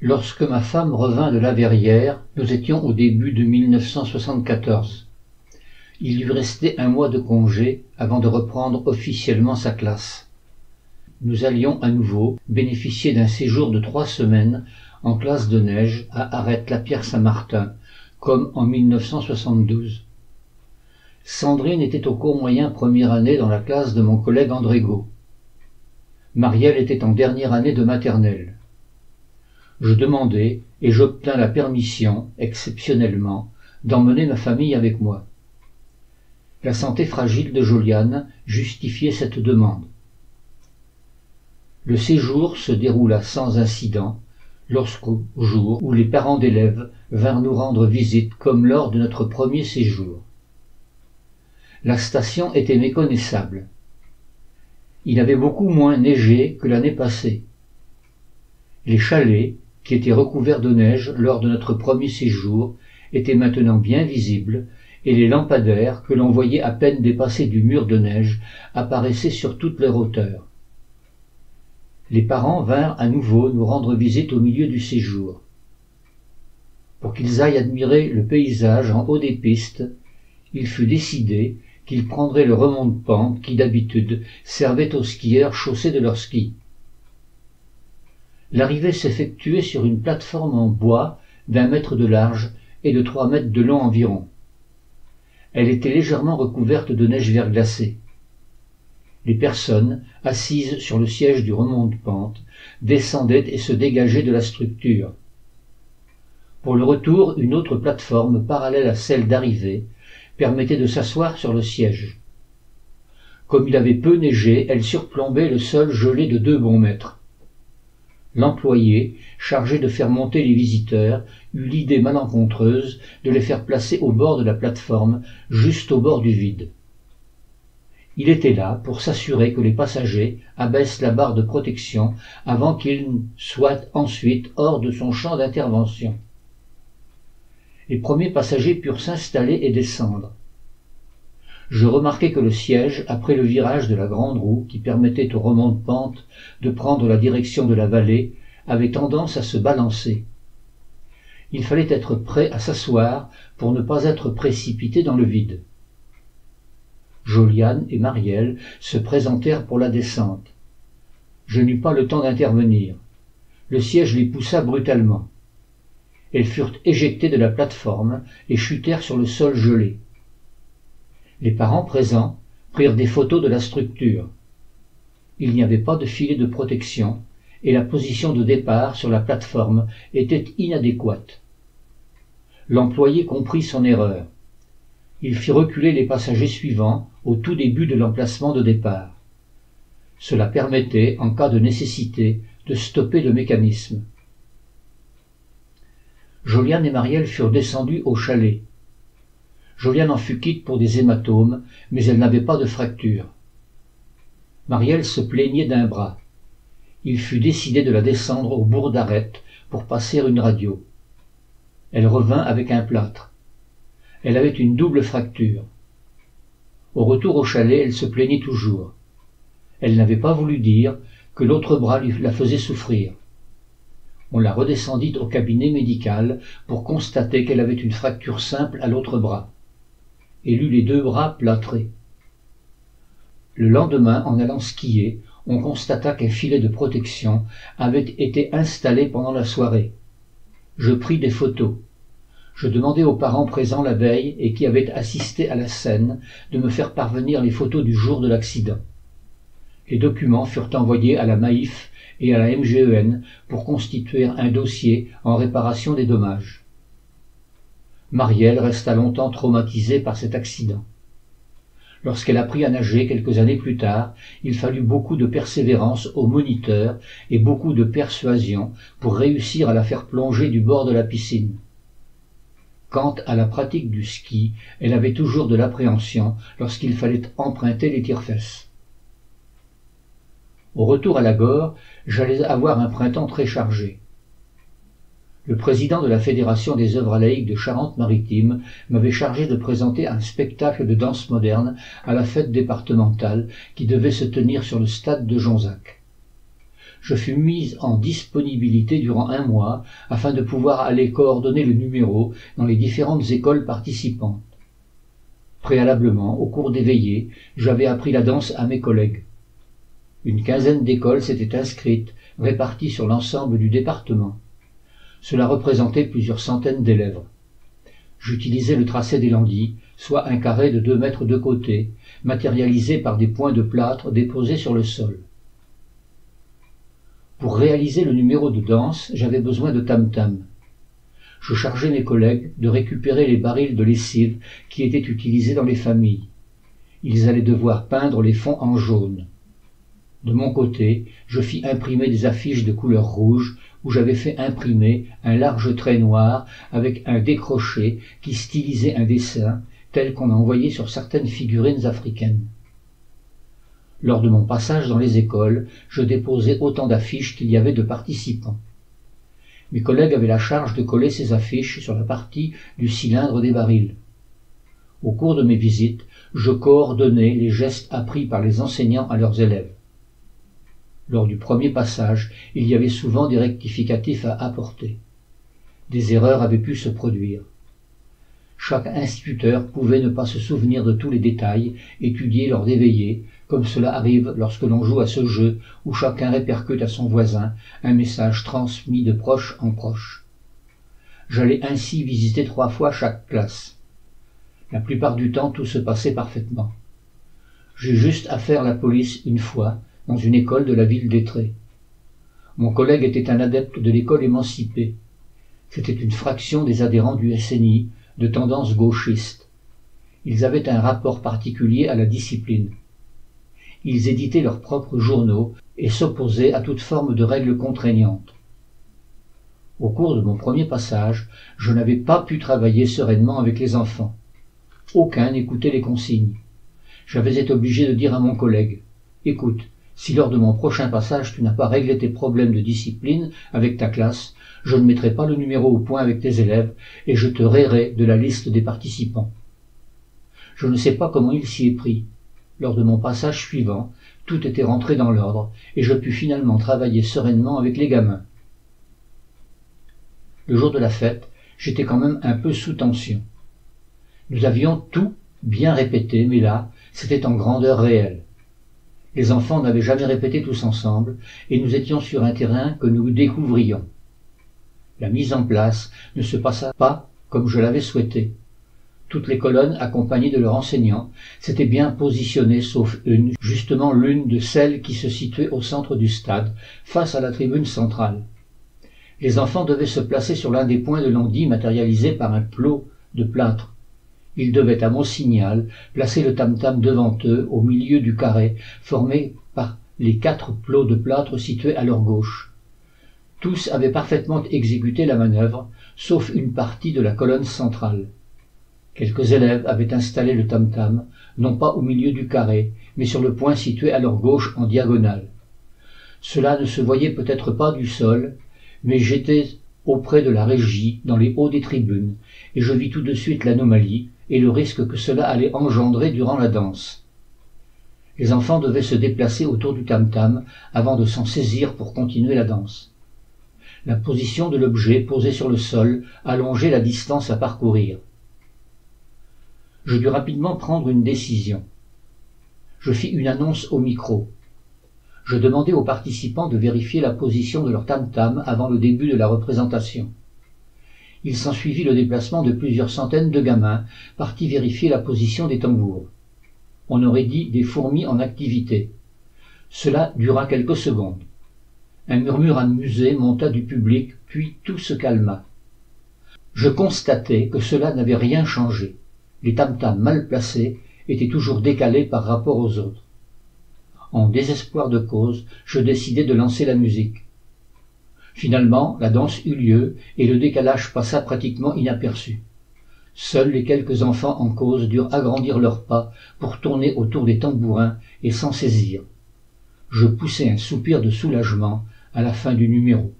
Lorsque ma femme revint de la Verrière, nous étions au début de 1974. Il lui restait un mois de congé avant de reprendre officiellement sa classe. Nous allions à nouveau bénéficier d'un séjour de 3 semaines en classe de neige à Arrête-la-Pierre-Saint-Martin, comme en 1972. Sandrine était au cours moyen première année dans la classe de mon collègue Andrégo. Marielle était en dernière année de maternelle. Je demandai et j'obtins la permission, exceptionnellement, d'emmener ma famille avec moi. La santé fragile de Joliane justifiait cette demande. Le séjour se déroula sans incident lorsqu'au jour où les parents d'élèves vinrent nous rendre visite comme lors de notre premier séjour. La station était méconnaissable. Il avait beaucoup moins neigé que l'année passée. Les chalets, qui étaient recouverts de neige lors de notre premier séjour, étaient maintenant bien visibles et les lampadaires, que l'on voyait à peine dépasser du mur de neige, apparaissaient sur toute leur hauteur. Les parents vinrent à nouveau nous rendre visite au milieu du séjour. Pour qu'ils aillent admirer le paysage en haut des pistes, il fut décidé qu'ils prendraient le remonte-pente qui d'habitude servait aux skieurs chaussés de leurs skis. L'arrivée s'effectuait sur une plateforme en bois d'1 mètre de large et de 3 mètres de long environ. Elle était légèrement recouverte de neige verglacée. Les personnes, assises sur le siège du remonte-pente, descendaient et se dégageaient de la structure. Pour le retour, une autre plateforme parallèle à celle d'arrivée permettait de s'asseoir sur le siège. Comme il avait peu neigé, elle surplombait le sol gelé de 2 bons mètres. L'employé, chargé de faire monter les visiteurs, eut l'idée malencontreuse de les faire placer au bord de la plateforme, juste au bord du vide. Il était là pour s'assurer que les passagers abaissent la barre de protection avant qu'ils soient ensuite hors de son champ d'intervention. Les premiers passagers purent s'installer et descendre. Je remarquai que le siège, après le virage de la grande roue qui permettait au remonte-pente de prendre la direction de la vallée, avait tendance à se balancer. Il fallait être prêt à s'asseoir pour ne pas être précipité dans le vide. Joliane et Marielle se présentèrent pour la descente. Je n'eus pas le temps d'intervenir. Le siège les poussa brutalement. Elles furent éjectées de la plateforme et chutèrent sur le sol gelé. Les parents présents prirent des photos de la structure. Il n'y avait pas de filet de protection et la position de départ sur la plateforme était inadéquate. L'employé comprit son erreur. Il fit reculer les passagers suivants au tout début de l'emplacement de départ. Cela permettait, en cas de nécessité, de stopper le mécanisme. Joliane et Marielle furent descendues au chalet. Joliane en fut quitte pour des hématomes, mais elle n'avait pas de fracture. Marielle se plaignait d'un bras. Il fut décidé de la descendre au bourg d'Arrête pour passer une radio. Elle revint avec un plâtre. Elle avait une double fracture. Au retour au chalet, elle se plaignait toujours. Elle n'avait pas voulu dire que l'autre bras la faisait souffrir. On la redescendit au cabinet médical pour constater qu'elle avait une fracture simple à l'autre bras. Elle eut les 2 bras plâtrés. Le lendemain, en allant skier, on constata qu'un filet de protection avait été installé pendant la soirée. Je pris des photos. Je demandai aux parents présents la veille et qui avaient assisté à la scène de me faire parvenir les photos du jour de l'accident. Les documents furent envoyés à la Maïf et à la MGEN pour constituer un dossier en réparation des dommages. Marielle resta longtemps traumatisée par cet accident. Lorsqu'elle apprit à nager quelques années plus tard, il fallut beaucoup de persévérance au moniteur et beaucoup de persuasion pour réussir à la faire plonger du bord de la piscine. Quant à la pratique du ski, elle avait toujours de l'appréhension lorsqu'il fallait emprunter les tire-fesses. Au retour à la Gore, j'allais avoir un printemps très chargé. Le président de la Fédération des œuvres laïques de Charente-Maritime m'avait chargé de présenter un spectacle de danse moderne à la fête départementale qui devait se tenir sur le stade de Jonzac. je fus mise en disponibilité durant 1 mois afin de pouvoir aller coordonner le numéro dans les différentes écoles participantes. Préalablement, au cours des veillées, j'avais appris la danse à mes collègues. Une quinzaine d'écoles s'étaient inscrites, réparties sur l'ensemble du département. Cela représentait plusieurs centaines d'élèves. J'utilisais le tracé des landis, soit un carré de 2 mètres de côté, matérialisé par des points de plâtre déposés sur le sol. Pour réaliser le numéro de danse, j'avais besoin de tam-tam. Je chargeais mes collègues de récupérer les barils de lessive qui étaient utilisés dans les familles. Ils allaient devoir peindre les fonds en jaune. De mon côté, je fis imprimer des affiches de couleur rouge où j'avais fait imprimer un large trait noir avec un décroché qui stylisait un dessin tel qu'on en voyait sur certaines figurines africaines. Lors de mon passage dans les écoles, je déposais autant d'affiches qu'il y avait de participants. Mes collègues avaient la charge de coller ces affiches sur la partie du cylindre des barils. Au cours de mes visites, je coordonnais les gestes appris par les enseignants à leurs élèves. Lors du premier passage, il y avait souvent des rectificatifs à apporter. Des erreurs avaient pu se produire. Chaque instituteur pouvait ne pas se souvenir de tous les détails étudiés lors des veillées, comme cela arrive lorsque l'on joue à ce jeu où chacun répercute à son voisin un message transmis de proche en proche. J'allais ainsi visiter 3 fois chaque classe. La plupart du temps, tout se passait parfaitement. J'eus juste à faire la police une fois, dans une école de la ville d'Étré. Mon collègue était un adepte de l'école émancipée. C'était une fraction des adhérents du SNI, de tendance gauchiste. Ils avaient un rapport particulier à la discipline. Ils éditaient leurs propres journaux et s'opposaient à toute forme de règles contraignantes. Au cours de mon premier passage, je n'avais pas pu travailler sereinement avec les enfants. Aucun n'écoutait les consignes. J'avais été obligé de dire à mon collègue « Écoute, si lors de mon prochain passage tu n'as pas réglé tes problèmes de discipline avec ta classe, je ne mettrai pas le numéro au point avec tes élèves et je te rayerai de la liste des participants. » Je ne sais pas comment il s'y est pris. Lors de mon passage suivant, tout était rentré dans l'ordre et je pus finalement travailler sereinement avec les gamins. Le jour de la fête, j'étais quand même un peu sous tension. Nous avions tout bien répété, mais là, c'était en grandeur réelle. Les enfants n'avaient jamais répété tous ensemble et nous étions sur un terrain que nous découvrions. La mise en place ne se passa pas comme je l'avais souhaité. Toutes les colonnes, accompagnées de leurs enseignants, s'étaient bien positionnées sauf une, justement l'une de celles qui se situait au centre du stade, face à la tribune centrale. Les enfants devaient se placer sur l'un des points de landis matérialisés par un plot de plâtre. Ils devaient, à mon signal, placer le tam-tam devant eux, au milieu du carré, formé par les 4 plots de plâtre situés à leur gauche. Tous avaient parfaitement exécuté la manœuvre, sauf une partie de la colonne centrale. Quelques élèves avaient installé le tam-tam, non pas au milieu du carré, mais sur le point situé à leur gauche en diagonale. Cela ne se voyait peut-être pas du sol, mais j'étais auprès de la régie, dans les hauts des tribunes, et je vis tout de suite l'anomalie et le risque que cela allait engendrer durant la danse. Les enfants devaient se déplacer autour du tam-tam avant de s'en saisir pour continuer la danse. La position de l'objet posé sur le sol allongeait la distance à parcourir. Je dus rapidement prendre une décision. Je fis une annonce au micro. Je demandai aux participants de vérifier la position de leur tam-tam avant le début de la représentation. Il s'ensuivit le déplacement de plusieurs centaines de gamins, partis vérifier la position des tambours. On aurait dit des fourmis en activité. Cela dura quelques secondes. Un murmure amusé monta du public, puis tout se calma. Je constatai que cela n'avait rien changé. Les tam-tams mal placés étaient toujours décalés par rapport aux autres. En désespoir de cause, je décidai de lancer la musique. Finalement, la danse eut lieu et le décalage passa pratiquement inaperçu. Seuls les quelques enfants en cause durent agrandir leurs pas pour tourner autour des tambourins et s'en saisir. Je poussai un soupir de soulagement à la fin du numéro.